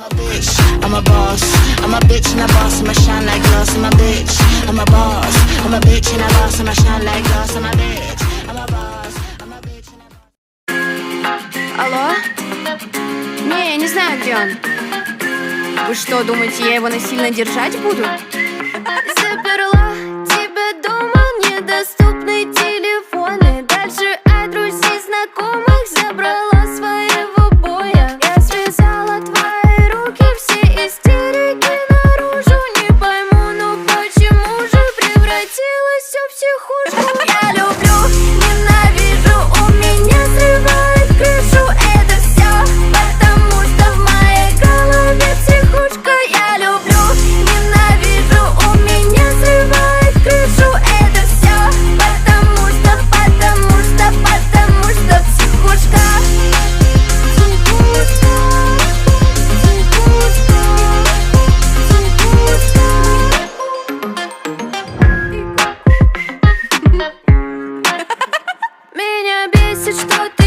I'm a boss, I'm a bitch and a boss, I'ma shine like glass. I'm a bitch, I'm a boss, I'm a bitch and a boss, I'ma shine like glass. I'm a bitch, I'm a boss, I'm a bitch and a boss. Алло? Не, я не знаю, где он. Вы что, думаете, я его насильно держать буду? Заперла тебя дома, недоступны телефоны. Дальше от друзей, знакомых забрала своего боя. Я связала твои руки, все истерики наружу. Не пойму, ну почему же превратилось все в психушку? Я люблю, ненавижу, у меня срывает крышу. Это все потому, что в моей голове психушка. Я люблю, ненавижу, у меня срывает крышу. Это все потому, что психушка. Меня бесит, что ты